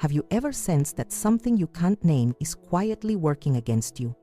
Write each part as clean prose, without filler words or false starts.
Have you ever sensed that something you can't name is quietly working against you?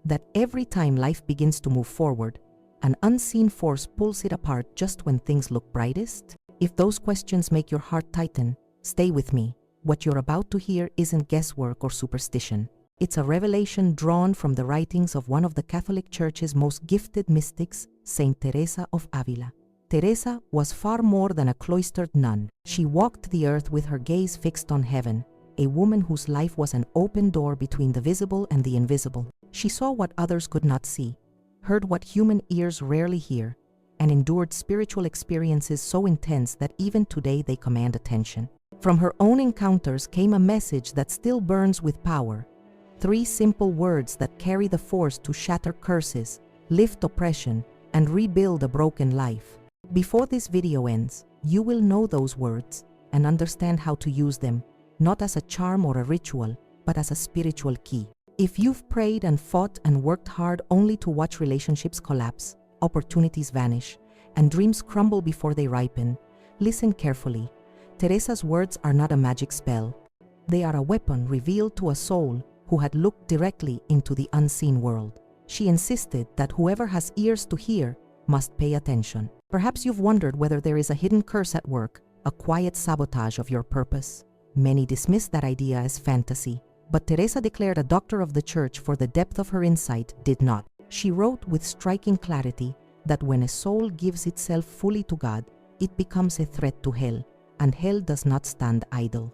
That every time life begins to move forward, an unseen force pulls it apart just when things look brightest? If those questions make your heart tighten, stay with me. What you're about to hear isn't guesswork or superstition. It's a revelation drawn from the writings of one of the Catholic Church's most gifted mystics, Saint Teresa of Ávila. Teresa was far more than a cloistered nun. She walked the earth with her gaze fixed on heaven, a woman whose life was an open door between the visible and the invisible. She saw what others could not see, heard what human ears rarely hear, and endured spiritual experiences so intense that even today they command attention. From her own encounters came a message that still burns with power. 3 simple words that carry the force to shatter curses, lift oppression, and rebuild a broken life. Before this video ends, you will know those words and understand how to use them, not as a charm or a ritual, but as a spiritual key. If you've prayed and fought and worked hard only to watch relationships collapse, opportunities vanish, and dreams crumble before they ripen, listen carefully. Teresa's words are not a magic spell. They are a weapon revealed to a soul who had looked directly into the unseen world. She insisted that whoever has ears to hear must pay attention. Perhaps you've wondered whether there is a hidden curse at work, a quiet sabotage of your purpose. Many dismiss that idea as fantasy, but Teresa, declared a doctor of the Church for the depth of her insight, did not. She wrote with striking clarity that when a soul gives itself fully to God, it becomes a threat to hell, and hell does not stand idle.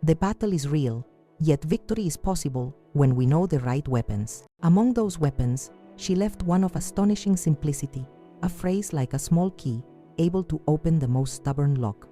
The battle is real, yet victory is possible when we know the right weapons. Among those weapons, she left one of astonishing simplicity, a phrase like a small key, able to open the most stubborn lock.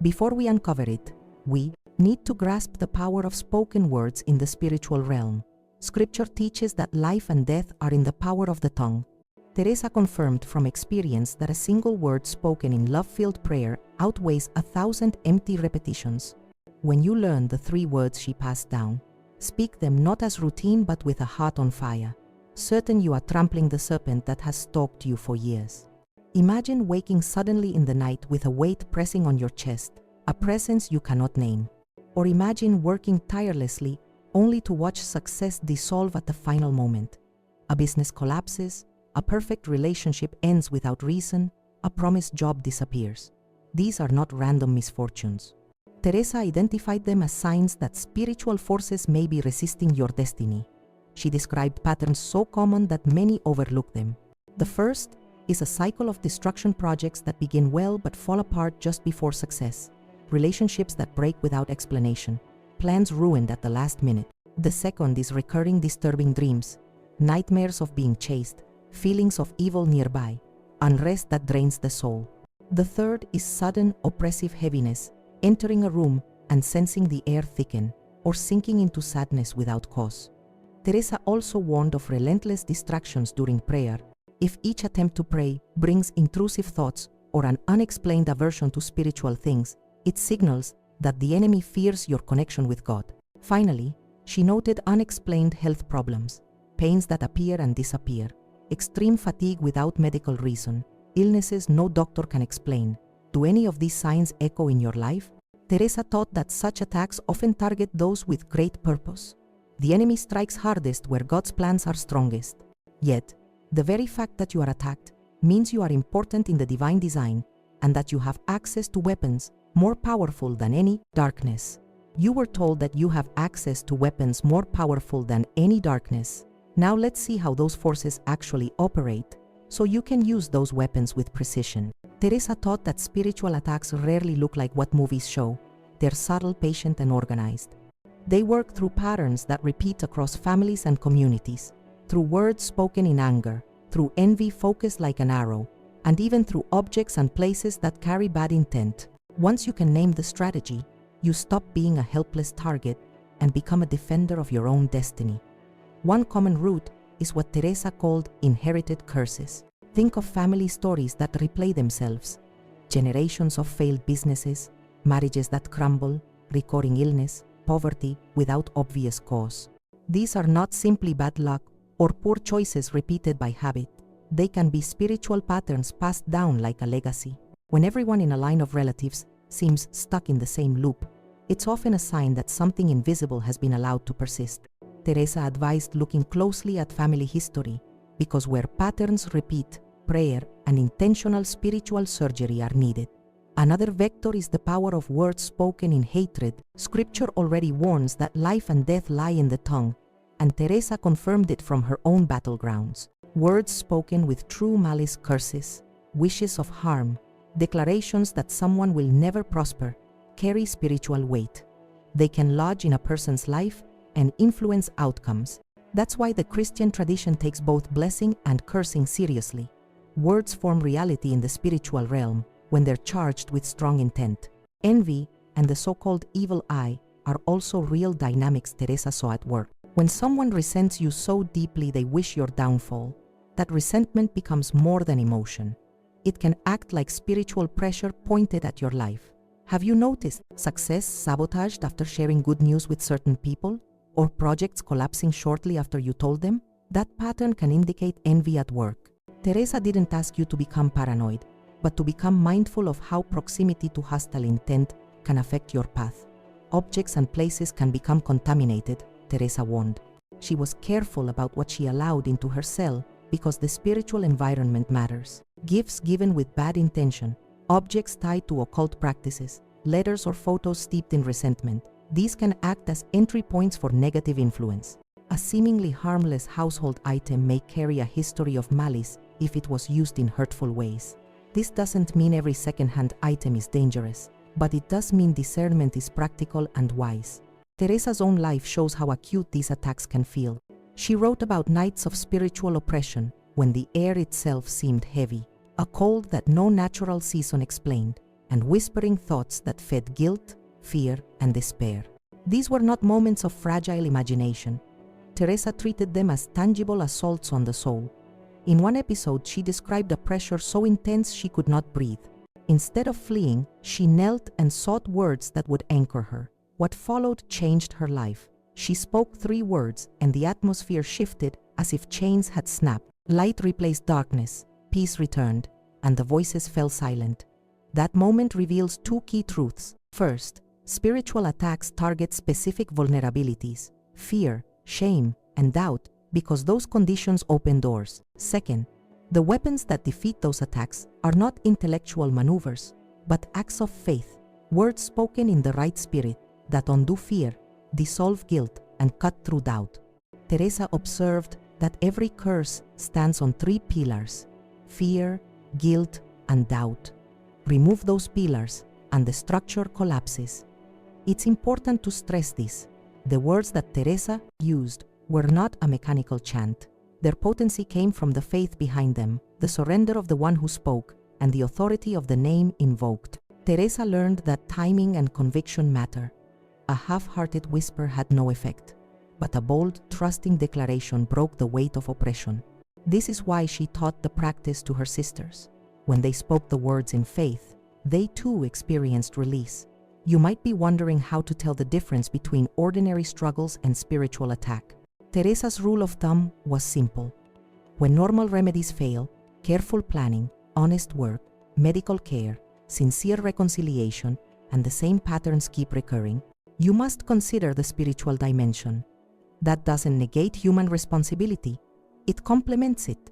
Before we uncover it, we need to grasp the power of spoken words in the spiritual realm. Scripture teaches that life and death are in the power of the tongue. Teresa confirmed from experience that a single word spoken in love-filled prayer outweighs 1,000 empty repetitions. When you learn the 3 words she passed down, speak them not as routine but with a heart on fire, certain you are trampling the serpent that has stalked you for years. Imagine waking suddenly in the night with a weight pressing on your chest, a presence you cannot name. Or imagine working tirelessly only to watch success dissolve at the final moment. A business collapses, a perfect relationship ends without reason, a promised job disappears. These are not random misfortunes. Teresa identified them as signs that spiritual forces may be resisting your destiny. She described patterns so common that many overlook them. The first is a cycle of destruction, projects that begin well but fall apart just before success, relationships that break without explanation, plans ruined at the last minute. The second is recurring disturbing dreams, nightmares of being chased, feelings of evil nearby, unrest that drains the soul. The third is sudden oppressive heaviness, entering a room and sensing the air thicken, or sinking into sadness without cause. Teresa also warned of relentless distractions during prayer. If each attempt to pray brings intrusive thoughts or an unexplained aversion to spiritual things, it signals that the enemy fears your connection with God. Finally, she noted unexplained health problems, pains that appear and disappear, extreme fatigue without medical reason, illnesses no doctor can explain. Do any of these signs echo in your life? Teresa taught that such attacks often target those with great purpose. The enemy strikes hardest where God's plans are strongest. Yet, the very fact that you are attacked means you are important in the divine design and that you have access to weapons more powerful than any darkness. You were told that you have access to weapons more powerful than any darkness. Now let's see how those forces actually operate, so you can use those weapons with precision. Teresa taught that spiritual attacks rarely look like what movies show. They're subtle, patient, and organized. They work through patterns that repeat across families and communities, through words spoken in anger, through envy focused like an arrow, and even through objects and places that carry bad intent. Once you can name the strategy, you stop being a helpless target and become a defender of your own destiny. One common root is what Teresa called inherited curses. Think of family stories that replay themselves, generations of failed businesses, marriages that crumble, recurring illness, poverty without obvious cause. These are not simply bad luck or poor choices repeated by habit. They can be spiritual patterns passed down like a legacy. When everyone in a line of relatives seems stuck in the same loop, It's often a sign that something invisible has been allowed to persist. Teresa advised looking closely at family history, because where patterns repeat, prayer and intentional spiritual surgery are needed. Another vector is the power of words spoken in hatred. Scripture already warns that life and death lie in the tongue, and Teresa confirmed it from her own battlegrounds. Words spoken with true malice, curses, wishes of harm, declarations that someone will never prosper, carry spiritual weight. They can lodge in a person's life and influence outcomes. That's why the Christian tradition takes both blessing and cursing seriously. Words form reality in the spiritual realm when they're charged with strong intent. Envy and the so-called evil eye are also real dynamics Teresa saw at work. When someone resents you so deeply they wish your downfall, that resentment becomes more than emotion. It can act like spiritual pressure pointed at your life. Have you noticed success sabotaged after sharing good news with certain people, or projects collapsing shortly after you told them? That pattern can indicate envy at work. Teresa didn't ask you to become paranoid, but to become mindful of how proximity to hostile intent can affect your path. Objects and places can become contaminated, Teresa warned. She was careful about what she allowed into her cell because the spiritual environment matters. Gifts given with bad intention, objects tied to occult practices, letters or photos steeped in resentment, these can act as entry points for negative influence. A seemingly harmless household item may carry a history of malice if it was used in hurtful ways. This doesn't mean every second-hand item is dangerous, but it does mean discernment is practical and wise. Teresa's own life shows how acute these attacks can feel. She wrote about nights of spiritual oppression when the air itself seemed heavy, a cold that no natural season explained, and whispering thoughts that fed guilt, fear, and despair. These were not moments of fragile imagination. Teresa treated them as tangible assaults on the soul. In one episode, she described a pressure so intense she could not breathe. Instead of fleeing, she knelt and sought words that would anchor her. What followed changed her life. She spoke 3 words, and the atmosphere shifted as if chains had snapped. Light replaced darkness, peace returned, and the voices fell silent. That moment reveals 2 key truths. First, spiritual attacks target specific vulnerabilities, fear, shame, and doubt, because those conditions open doors. Second, the weapons that defeat those attacks are not intellectual maneuvers, but acts of faith, words spoken in the right spirit that undo fear, dissolve guilt, and cut through doubt. Teresa observed that every curse stands on 3 pillars: fear, guilt, and doubt. Remove those pillars, and the structure collapses. It's important to stress this. The words that Teresa used were not a mechanical chant. Their potency came from the faith behind them, the surrender of the one who spoke, and the authority of the name invoked. Teresa learned that timing and conviction matter. A half-hearted whisper had no effect, but a bold, trusting declaration broke the weight of oppression. This is why she taught the practice to her sisters. When they spoke the words in faith, they too experienced release. You might be wondering how to tell the difference between ordinary struggles and spiritual attack. Teresa's rule of thumb was simple. When normal remedies fail, careful planning, honest work, medical care, sincere reconciliation, and the same patterns keep recurring, you must consider the spiritual dimension. That doesn't negate human responsibility. It complements it.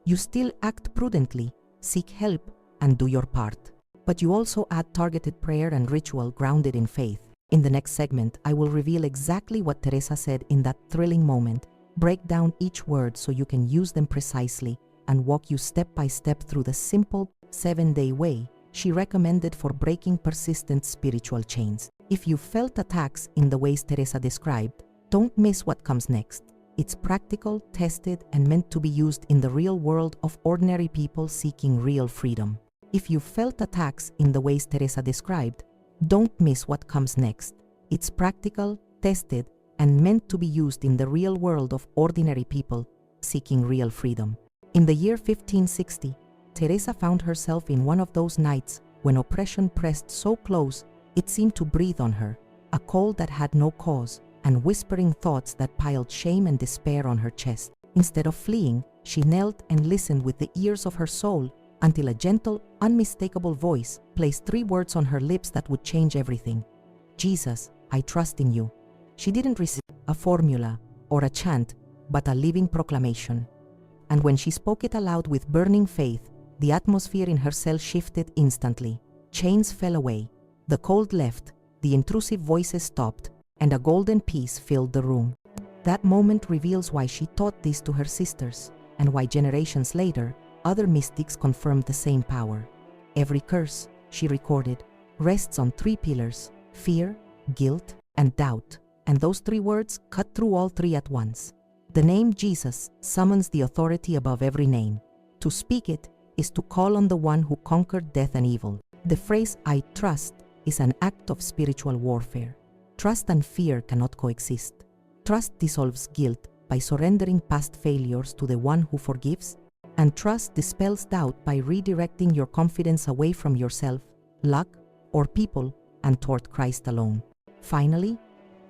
You still act prudently, seek help, and do your part. But you also add targeted prayer and ritual grounded in faith. In the next segment, I will reveal exactly what Teresa said in that thrilling moment, break down each word so you can use them precisely, and walk you step by step through the simple 7-day way she recommended for breaking persistent spiritual chains. If you felt attacks in the ways Teresa described, don't miss what comes next. It's practical, tested, and meant to be used in the real world of ordinary people seeking real freedom. If you felt attacks in the ways Teresa described, don't miss what comes next. It's practical, tested, and meant to be used in the real world of ordinary people seeking real freedom. In the year 1560, Teresa found herself in one of those nights when oppression pressed so close it seemed to breathe on her, a cold that had no cause, and whispering thoughts that piled shame and despair on her chest. Instead of fleeing, she knelt and listened with the ears of her soul until a gentle, unmistakable voice placed 3 words on her lips that would change everything. Jesus, I trust in you. She didn't receive a formula or a chant, but a living proclamation. And when she spoke it aloud with burning faith, the atmosphere in her cell shifted instantly. Chains fell away, the cold left, the intrusive voices stopped, and a golden peace filled the room. That moment reveals why she taught this to her sisters, and why generations later, other mystics confirmed the same power. Every curse, she recorded, rests on 3 pillars: fear, guilt, and doubt, and those 3 words cut through all 3 at once. The name Jesus summons the authority above every name. To speak it is to call on the one who conquered death and evil. The phrase, I trust, is an act of spiritual warfare. Trust and fear cannot coexist. Trust dissolves guilt by surrendering past failures to the one who forgives, and trust dispels doubt by redirecting your confidence away from yourself, luck, or people and toward Christ alone. Finally,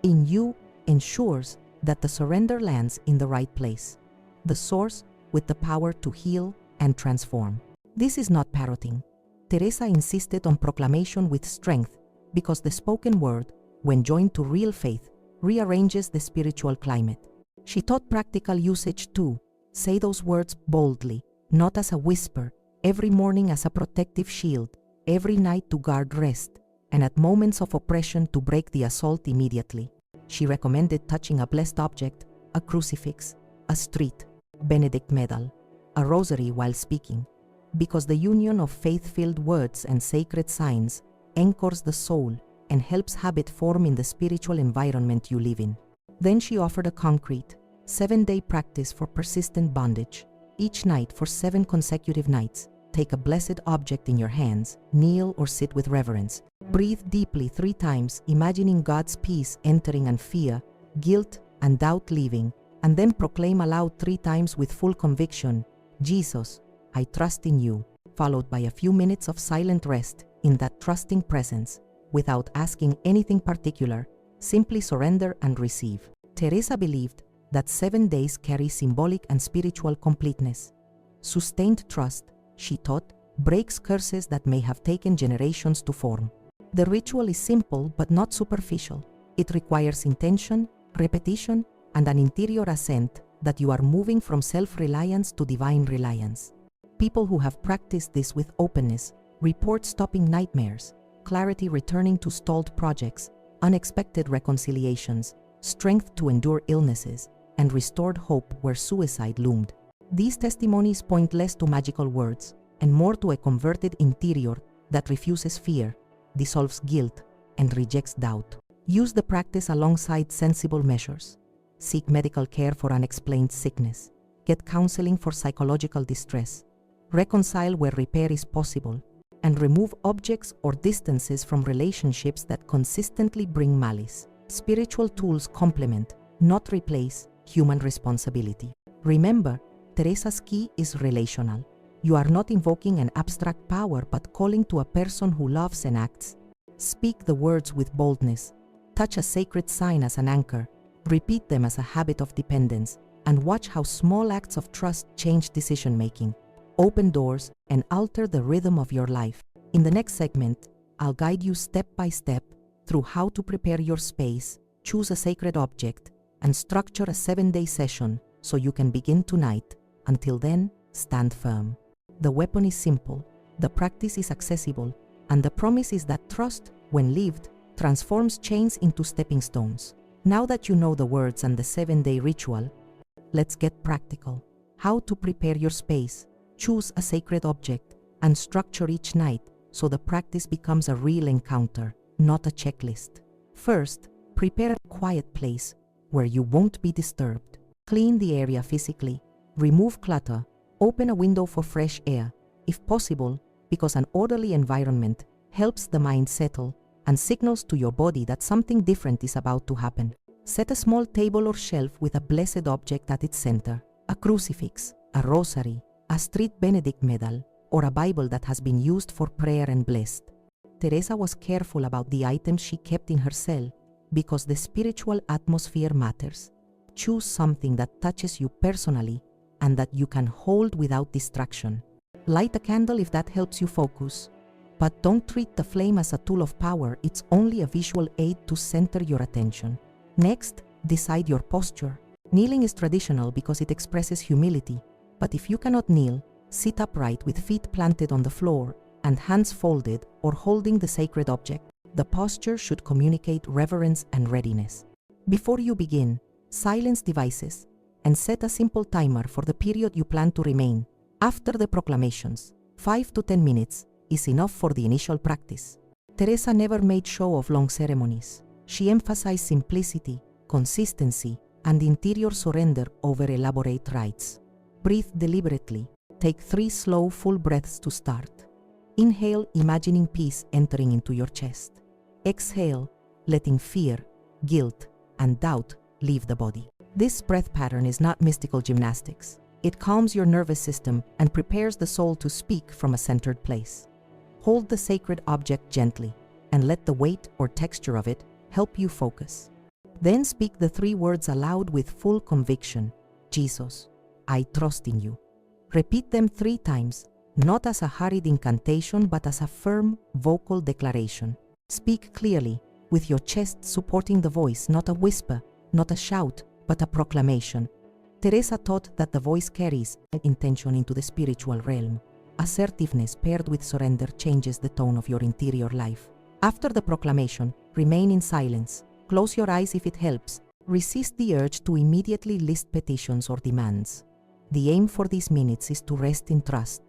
in you ensures that the surrender lands in the right place, the source with the power to heal and transform. This is not parroting. Teresa insisted on proclamation with strength because the spoken word, when joined to real faith, rearranges the spiritual climate. She taught practical usage too. Say those words boldly, not as a whisper, every morning as a protective shield, every night to guard rest, and at moments of oppression to break the assault immediately. She recommended touching a blessed object, a crucifix, a street, Benedict medal, a rosary while speaking, because the union of faith-filled words and sacred signs anchors the soul and helps habit form in the spiritual environment you live in. Then she offered a concrete, 7-day practice for persistent bondage. Each night for 7 consecutive nights, take a blessed object in your hands, kneel or sit with reverence. Breathe deeply 3 times, imagining God's peace entering and fear, guilt, and doubt leaving, and then proclaim aloud 3 times with full conviction, Jesus, I trust in you, followed by a few minutes of silent rest in that trusting presence, without asking anything particular, simply surrender and receive. Teresa believed that 7 days carry symbolic and spiritual completeness. Sustained trust, she taught, breaks curses that may have taken generations to form. The ritual is simple but not superficial. It requires intention, repetition, and an interior assent that you are moving from self-reliance to divine reliance. People who have practiced this with openness report stopping nightmares, clarity returning to stalled projects, unexpected reconciliations, strength to endure illnesses, and restored hope where suicide loomed. These testimonies point less to magical words and more to a converted interior that refuses fear, dissolves guilt, and rejects doubt. Use the practice alongside sensible measures. Seek medical care for unexplained sickness. Get counseling for psychological distress. Reconcile where repair is possible, and remove objects or distances from relationships that consistently bring malice. Spiritual tools complement, not replace, human responsibility. Remember, Teresa's key is relational. You are not invoking an abstract power but calling to a person who loves and acts. Speak the words with boldness. Touch a sacred sign as an anchor. Repeat them as a habit of dependence, and watch how small acts of trust change decision-making, open doors, and alter the rhythm of your life. In the next segment, I'll guide you step by step through how to prepare your space, choose a sacred object, and structure a 7-day session so you can begin tonight. Until then, stand firm. The weapon is simple, the practice is accessible, and the promise is that trust, when lived, transforms chains into stepping stones. Now that you know the words and the 7-day ritual, let's get practical. How to prepare your space, choose a sacred object, and structure each night so the practice becomes a real encounter, not a checklist. First, prepare a quiet place where you won't be disturbed. Clean the area physically, remove clutter, open a window for fresh air, if possible, because an orderly environment helps the mind settle and signals to your body that something different is about to happen. Set a small table or shelf with a blessed object at its center, a crucifix, a rosary, a street Benedict medal, or a Bible that has been used for prayer and blessed. Teresa was careful about the items she kept in her cell because the spiritual atmosphere matters. Choose something that touches you personally and that you can hold without distraction. Light a candle if that helps you focus. But don't treat the flame as a tool of power, it's only a visual aid to center your attention. Next, decide your posture. Kneeling is traditional because it expresses humility, but if you cannot kneel, sit upright with feet planted on the floor and hands folded or holding the sacred object. The posture should communicate reverence and readiness. Before you begin, silence devices and set a simple timer for the period you plan to remain. After the proclamations, 5 to 10 minutes is enough for the initial practice. Teresa never made show of long ceremonies. She emphasized simplicity, consistency, and interior surrender over elaborate rites. Breathe deliberately. Take 3 slow, full breaths to start. Inhale, imagining peace entering into your chest. Exhale, letting fear, guilt, and doubt leave the body. This breath pattern is not mystical gymnastics. It calms your nervous system and prepares the soul to speak from a centered place. Hold the sacred object gently and let the weight or texture of it help you focus. Then speak the 3 words aloud with full conviction. Jesus, I trust in you. Repeat them 3 times, not as a hurried incantation but as a firm vocal declaration. Speak clearly, with your chest supporting the voice, not a whisper, not a shout, but a proclamation. Teresa taught that the voice carries intention into the spiritual realm. Assertiveness paired with surrender changes the tone of your interior life. After the proclamation, remain in silence. Close your eyes if it helps. Resist the urge to immediately list petitions or demands. The aim for these minutes is to rest in trust,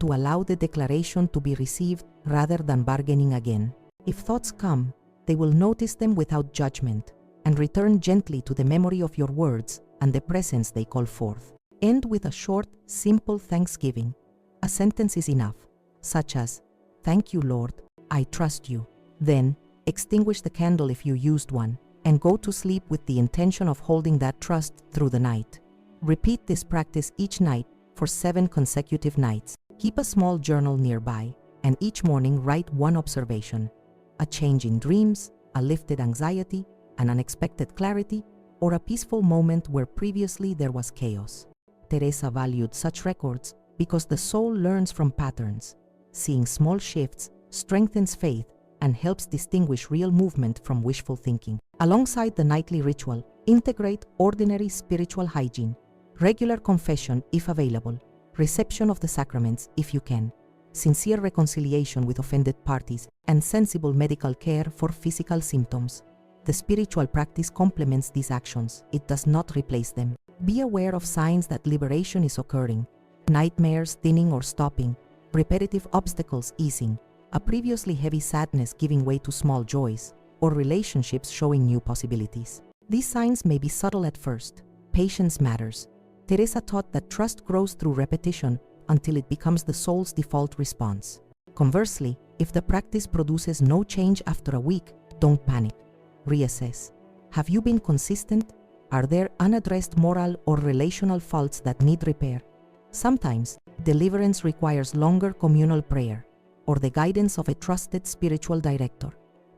to allow the declaration to be received rather than bargaining again. If thoughts come, they will notice them without judgment and return gently to the memory of your words and the presence they call forth. End with a short, simple thanksgiving. A sentence is enough, such as, "Thank you, Lord, I trust you." Then, extinguish the candle if you used one, and go to sleep with the intention of holding that trust through the night. Repeat this practice each night for 7 consecutive nights. Keep a small journal nearby, and each morning write one observation: a change in dreams, a lifted anxiety, an unexpected clarity, or a peaceful moment where previously there was chaos. Teresa valued such records because the soul learns from patterns. Seeing small shifts strengthens faith and helps distinguish real movement from wishful thinking. Alongside the nightly ritual, integrate ordinary spiritual hygiene, regular confession if available, reception of the sacraments if you can, sincere reconciliation with offended parties, and sensible medical care for physical symptoms. The spiritual practice complements these actions, it does not replace them. Be aware of signs that liberation is occurring: nightmares thinning or stopping, repetitive obstacles easing, a previously heavy sadness giving way to small joys, or relationships showing new possibilities. These signs may be subtle at first. Patience matters. Teresa taught that trust grows through repetition until it becomes the soul's default response. Conversely, if the practice produces no change after a week, don't panic. Reassess. Have you been consistent? Are there unaddressed moral or relational faults that need repair? Sometimes, deliverance requires longer communal prayer or the guidance of a trusted spiritual director.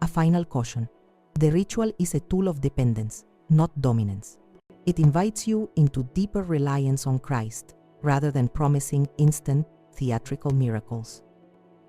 A final caution: the ritual is a tool of dependence, not dominance. It invites you into deeper reliance on Christ rather than promising instant, theatrical miracles.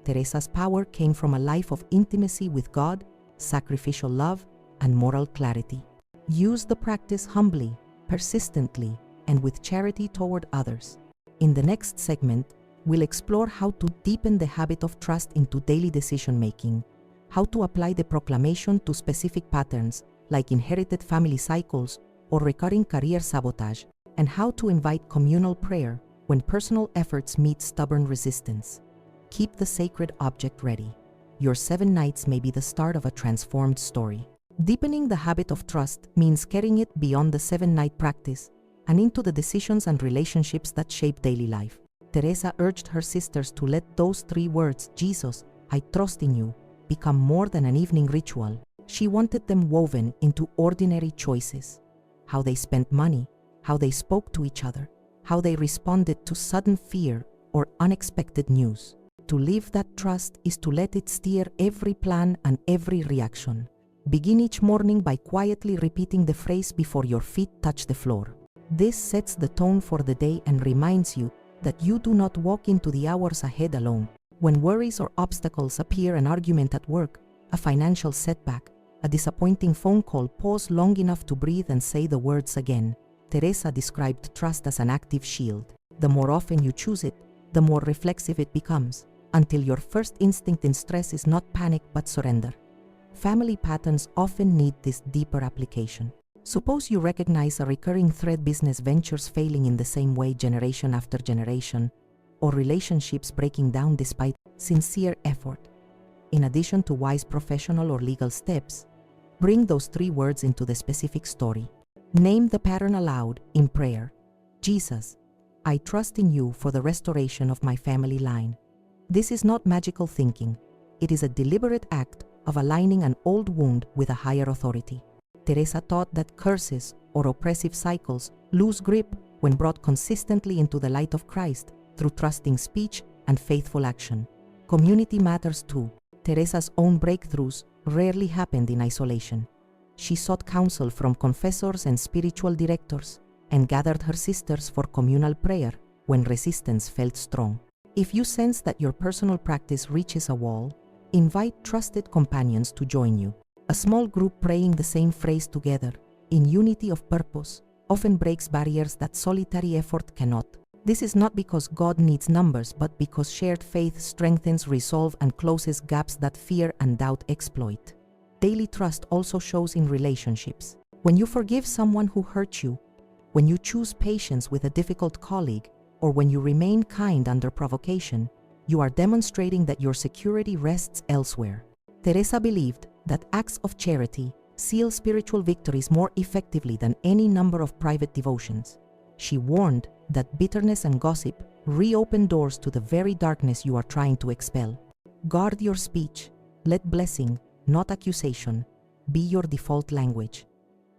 Teresa's power came from a life of intimacy with God, sacrificial love, and moral clarity. Use the practice humbly, persistently, and with charity toward others. In the next segment, we'll explore how to deepen the habit of trust into daily decision-making, how to apply the proclamation to specific patterns like inherited family cycles or recurring career sabotage, and how to invite communal prayer when personal efforts meet stubborn resistance. Keep the sacred object ready. Your 7 nights may be the start of a transformed story. Deepening the habit of trust means carrying it beyond the 7-night practice and into the decisions and relationships that shape daily life. Teresa urged her sisters to let those 3 words, "Jesus, I trust in you," become more than an evening ritual. She wanted them woven into ordinary choices: how they spent money, how they spoke to each other, how they responded to sudden fear or unexpected news. To live that trust is to let it steer every plan and every reaction. Begin each morning by quietly repeating the phrase before your feet touch the floor. This sets the tone for the day and reminds you that you do not walk into the hours ahead alone. When worries or obstacles appear, an argument at work, a financial setback, a disappointing phone call, pause long enough to breathe and say the words again. Teresa described trust as an active shield. The more often you choose it, the more reflexive it becomes, until your first instinct in stress is not panic but surrender. Family patterns often need this deeper application. Suppose you recognize a recurring thread: business ventures failing in the same way generation after generation, or relationships breaking down despite sincere effort. In addition to wise professional or legal steps, bring those 3 words into the specific story. Name the pattern aloud in prayer. Jesus, I trust in you for the restoration of my family line. This is not magical thinking. It is a deliberate act of aligning an old wound with a higher authority. Teresa taught that curses or oppressive cycles lose grip when brought consistently into the light of Christ through trusting speech and faithful action. Community matters too. Teresa's own breakthroughs rarely happened in isolation. She sought counsel from confessors and spiritual directors, and gathered her sisters for communal prayer when resistance felt strong. If you sense that your personal practice reaches a wall, invite trusted companions to join you. A small group praying the same phrase together, in unity of purpose, often breaks barriers that solitary effort cannot. This is not because God needs numbers, but because shared faith strengthens resolve and closes gaps that fear and doubt exploit. Daily trust also shows in relationships. When you forgive someone who hurt you, when you choose patience with a difficult colleague, or when you remain kind under provocation, you are demonstrating that your security rests elsewhere. Teresa believed that acts of charity seal spiritual victories more effectively than any number of private devotions. She warned that bitterness and gossip reopen doors to the very darkness you are trying to expel. Guard your speech. Let blessing, not accusation, be your default language.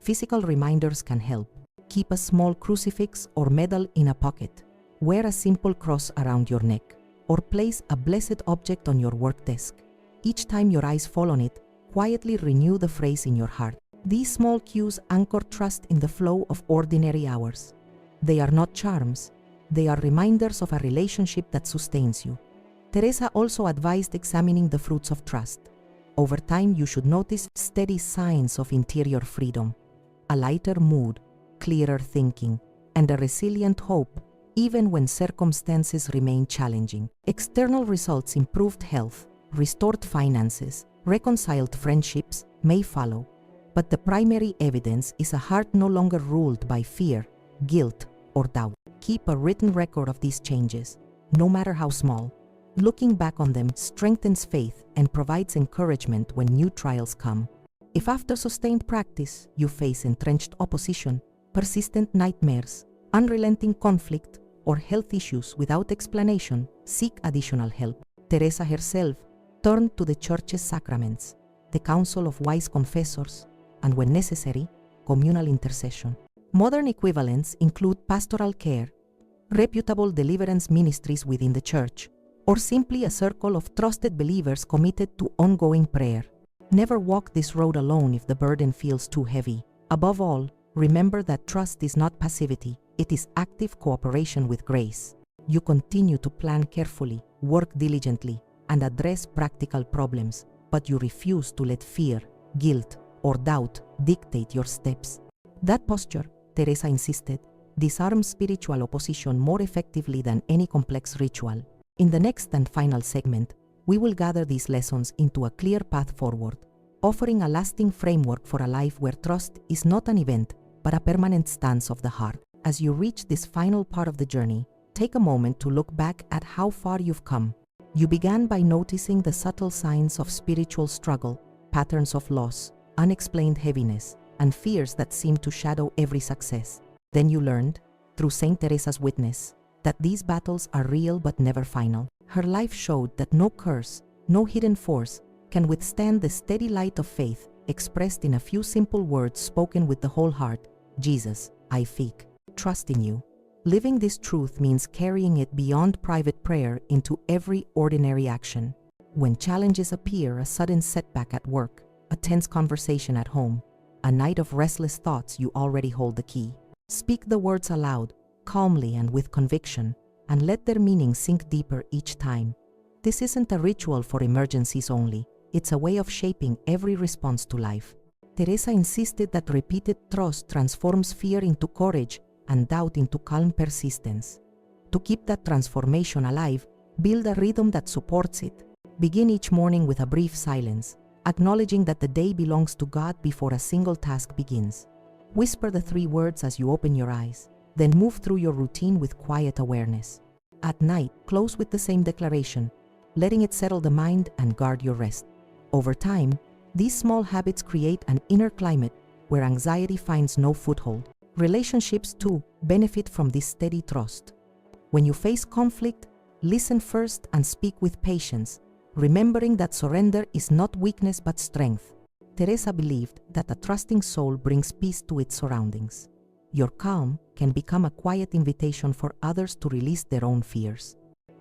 Physical reminders can help. Keep a small crucifix or medal in a pocket. Wear a simple cross around your neck, or place a blessed object on your work desk. Each time your eyes fall on it, quietly renew the phrase in your heart. These small cues anchor trust in the flow of ordinary hours. They are not charms, they are reminders of a relationship that sustains you. Teresa also advised examining the fruits of trust. Over time, you should notice steady signs of interior freedom, a lighter mood, clearer thinking, and a resilient hope, even when circumstances remain challenging. External results: improved health, restored finances, reconciled friendships may follow, but the primary evidence is a heart no longer ruled by fear, guilt, or doubt. Keep a written record of these changes, no matter how small. Looking back on them strengthens faith and provides encouragement when new trials come. If after sustained practice you face entrenched opposition, persistent nightmares, unrelenting conflict, or health issues without explanation, seek additional help. Teresa herself turned to the Church's sacraments, the counsel of wise confessors, and when necessary, communal intercession. Modern equivalents include pastoral care, reputable deliverance ministries within the Church, or simply a circle of trusted believers committed to ongoing prayer. Never walk this road alone if the burden feels too heavy. Above all, remember that trust is not passivity, it is active cooperation with grace. You continue to plan carefully, work diligently, and address practical problems, but you refuse to let fear, guilt, or doubt dictate your steps. That posture, Teresa insisted, disarms spiritual opposition more effectively than any complex ritual. In the next and final segment, we will gather these lessons into a clear path forward, offering a lasting framework for a life where trust is not an event, but a permanent stance of the heart. As you reach this final part of the journey, take a moment to look back at how far you've come. You began by noticing the subtle signs of spiritual struggle, patterns of loss, unexplained heaviness, and fears that seem to shadow every success. Then you learned, through Saint Teresa's witness, that these battles are real but never final. Her life showed that no curse, no hidden force, can withstand the steady light of faith expressed in a few simple words spoken with the whole heart. Jesus, I trust in you. Living this truth means carrying it beyond private prayer into every ordinary action. When challenges appear, a sudden setback at work, a tense conversation at home, a night of restless thoughts, you already hold the key. Speak the words aloud, calmly and with conviction, and let their meaning sink deeper each time. This isn't a ritual for emergencies only, it's a way of shaping every response to life. Teresa insisted that repeated trust transforms fear into courage and doubt into calm persistence. To keep that transformation alive, build a rhythm that supports it. Begin each morning with a brief silence, acknowledging that the day belongs to God before a single task begins. Whisper the 3 words as you open your eyes, then move through your routine with quiet awareness. At night, close with the same declaration, letting it settle the mind and guard your rest. Over time, these small habits create an inner climate where anxiety finds no foothold. Relationships, too, benefit from this steady trust. When you face conflict, listen first and speak with patience, remembering that surrender is not weakness but strength. Teresa believed that a trusting soul brings peace to its surroundings. Your calm can become a quiet invitation for others to release their own fears.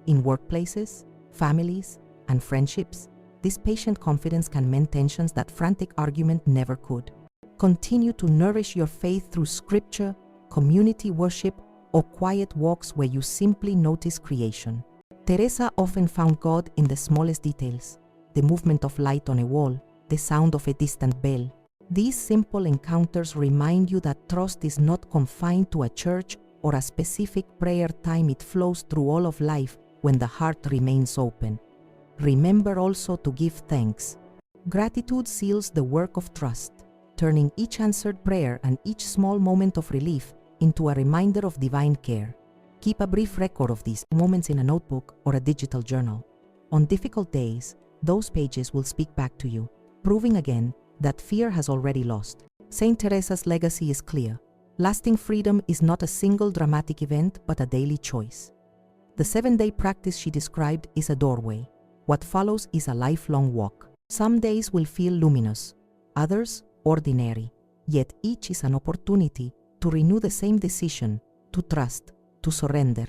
In workplaces, families, and friendships, this patient confidence can mend tensions that frantic argument never could. Continue to nourish your faith through scripture, community worship, or quiet walks where you simply notice creation. Teresa often found God in the smallest details, the movement of light on a wall, the sound of a distant bell. These simple encounters remind you that trust is not confined to a church or a specific prayer time. It flows through all of life when the heart remains open. Remember also to give thanks. Gratitude seals the work of trust, turning each answered prayer and each small moment of relief into a reminder of divine care. Keep a brief record of these moments in a notebook or a digital journal. On difficult days, those pages will speak back to you, proving again that fear has already lost. Saint Teresa's legacy is clear. Lasting freedom is not a single dramatic event but a daily choice. The 7-day practice she described is a doorway. What follows is a lifelong walk. Some days will feel luminous, others ordinary, yet each is an opportunity to renew the same decision, to trust, to surrender,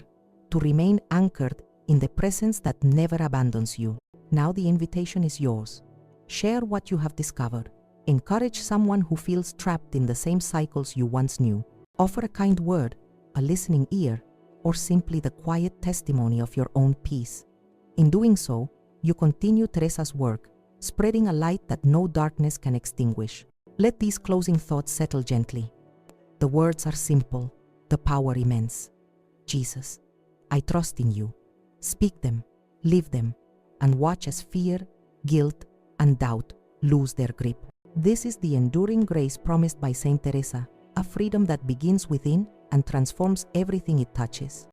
to remain anchored in the presence that never abandons you. Now the invitation is yours. Share what you have discovered. Encourage someone who feels trapped in the same cycles you once knew. Offer a kind word, a listening ear, or simply the quiet testimony of your own peace. In doing so, you continue Teresa's work, spreading a light that no darkness can extinguish. Let these closing thoughts settle gently. The words are simple, the power immense. Jesus, I trust in you. Speak them, live them, and watch as fear, guilt, and doubt lose their grip. This is the enduring grace promised by Saint Teresa, a freedom that begins within and transforms everything it touches.